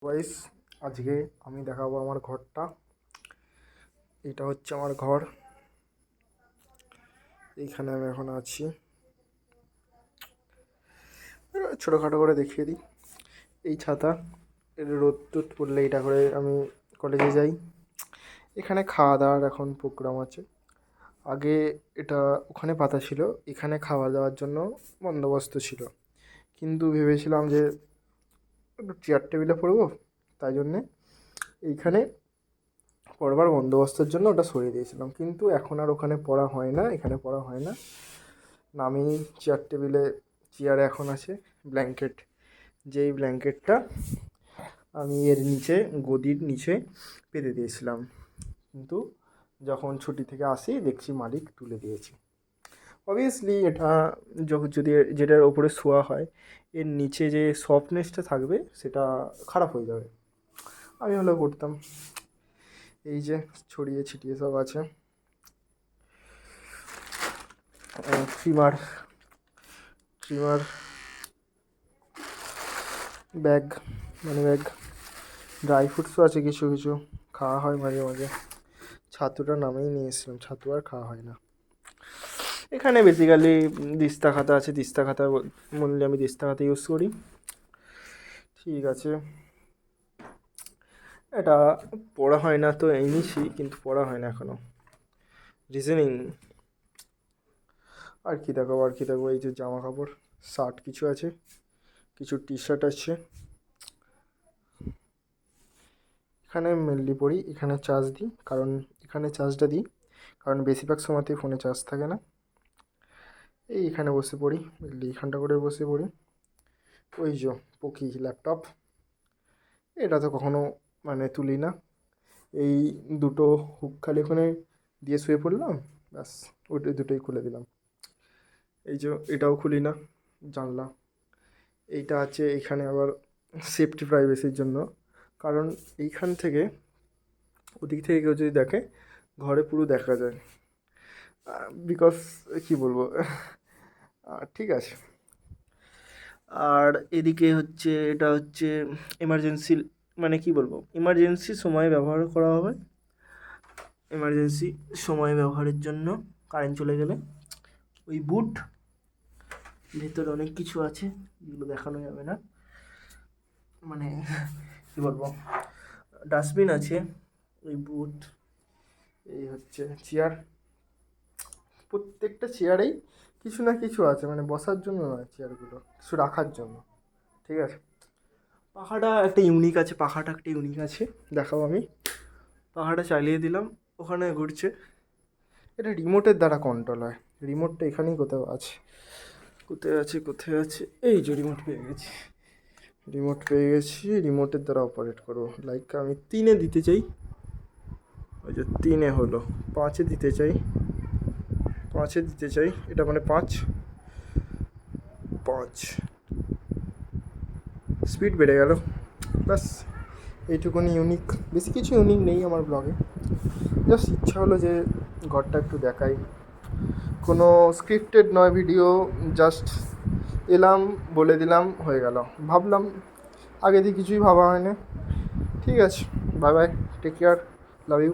Guys, আজকে আমি দেখাবো আমার ঘরটা। এটা হচ্ছে আমার ঘর। এইখানে আমি এখন আছি। ছোটোখাটো করে দেখিয়ে দিই। এই ছাতা, এর রোদ টোদ পড়লে এটা করে আমি কলেজে যাই। এখানে খাওয়া দাওয়ার এখন প্রোগ্রাম আছে। আগে এটা ওখানে পাতা ছিল, এখানে খাওয়া দাওয়ার জন্য বন্দোবস্ত ছিল, কিন্তু ভেবেছিলাম যে একটু চেয়ার টেবিলে পড়বো, তাই জন্যে এইখানে পড়বার বন্দোবস্তের জন্য ওটা সরিয়ে দিয়েছিলাম। কিন্তু এখন আর ওখানে পড়া হয় না, এখানে পড়া হয় না। আমি চেয়ার টেবিলে, চেয়ারে এখন আছে ব্ল্যাঙ্কেট। যেই ব্ল্যাঙ্কেটটা আমি এর নিচে, গদির নিচে পেতে দিয়েছিলাম, কিন্তু যখন ছুটি থেকে আসি দেখছি মালিক তুলে দিয়েছে। অবভিয়াসলি এটা যদি যেটার ওপরে শোয়া হয়, এর নিচে যে সফটনেসটা থাকবে সেটা খারাপ হয়ে যাবে। আমি হলেও করতাম। এই যে ছড়িয়ে ছিটিয়ে সব আছে। ট্রিমার ট্রিমার ব্যাগ, মানে ব্যাগ, ড্রাই ফ্রুটসও আছে কিছু কিছু, খাওয়া হয় মাঝে মাঝে। ছাতুটা নামেই নিয়ে এসেছিলাম, ছাতু আর খাওয়া হয় না। এখানে বেসিক্যালি দিস্তা খাতা আছে। দিস্তা খাতা বললে আমি দিস্তা খাতা ইউজ করি। ঠিক আছে, এটা পড়া হয় না তো এনেছি, কিন্তু পড়া হয় না এখনও। রিজনিং আর কি দেখাবো, আর কি দেখাবো। এই যে জামা কাপড়, শার্ট কিছু আছে, কিছু টি শার্ট আছে। এখানে মেনলি পড়ি, এখানে চার্জ দিই, কারণ এখানে চার্জটা দিই কারণ বেশিরভাগ সময়তেই ফোনে চার্জ থাকে না। এখানে বসে পড়ি, মেনলি এখানটা করে বসে পড়ি। ওই যে পকি ল্যাপটপ, এটা তো কখনো মানে তুলি না। এই দুটো হুক খালি ওখানে দিয়ে শুয়ে পড়লাম, ব্যাস ওই দুটোই খুলে দিলাম। এই যে এটাও খুলি না, জানলা। এইটা আছে এখানে আবার সেফটি প্রাইভেসির জন্য, কারণ এইখান থেকে ওদিক থেকে কেউ যদি দেখে, ঘরে পুরো দেখা যায়। বিকজ কী বলবো, ঠিক আছে। আর এদিকে হচ্ছে, এটা হচ্ছে এমার্জেন্সি, মানে কি বলবো, এমার্জেন্সি সময় ব্যবহার করা হবে। এমার্জেন্সি সময় ব্যবহারের জন্য কারেন্ট চলে গেলে ওই বুট, ভেতরে অনেক কিছু আছে যেগুলো দেখানো যাবে না, মানে কী বলবো, ডাস্টবিন আছে, ওই বুট। এই হচ্ছে চেয়ার, প্রত্যেকটা চেয়ারেই কিছু না কিছু আছে, মানে বসার জন্য নয়, চেয়ারগুলো কিছু রাখার জন্য। ঠিক আছে, পাখাটা একটা ইউনিক আছে, পাখাটা একটা ইউনিক আছে, দেখাবো আমি। পাখাটা চালিয়ে দিলাম, ওখানে ঘুরছে। এটা রিমোটের দ্বারা কন্ট্রোল হয়। রিমোটটা এখানেই কোথাও আছে, কোথায় আছে, কোথায় আছে, এই যে রিমোট পেয়ে গেছি। রিমোট পেয়ে গেছি, রিমোটের দ্বারা অপারেট করবো। লাইক আমি 3-এ দিতে চাই, ওই যে 3-এ হলো, 5-এ দিতে চাই, 5-এ দিতে চাই, এটা মানে 5 5 স্পিড বেড়ে গেল। ব্যাস এইটুকুনি ইউনিক, বেশি কিছু ইউনিক নেই আমার ব্লগে। জাস্ট ইচ্ছা হলো যে ঘরটা একটু দেখাই। কোনো স্ক্রিপ্টেড নয় ভিডিও, জাস্ট এলাম, বলে দিলাম, হয়ে গেল। ভাবলাম, আগে দিয়ে কিছুই ভাবা হয় না। ঠিক আছে, bye bye, take care, love you.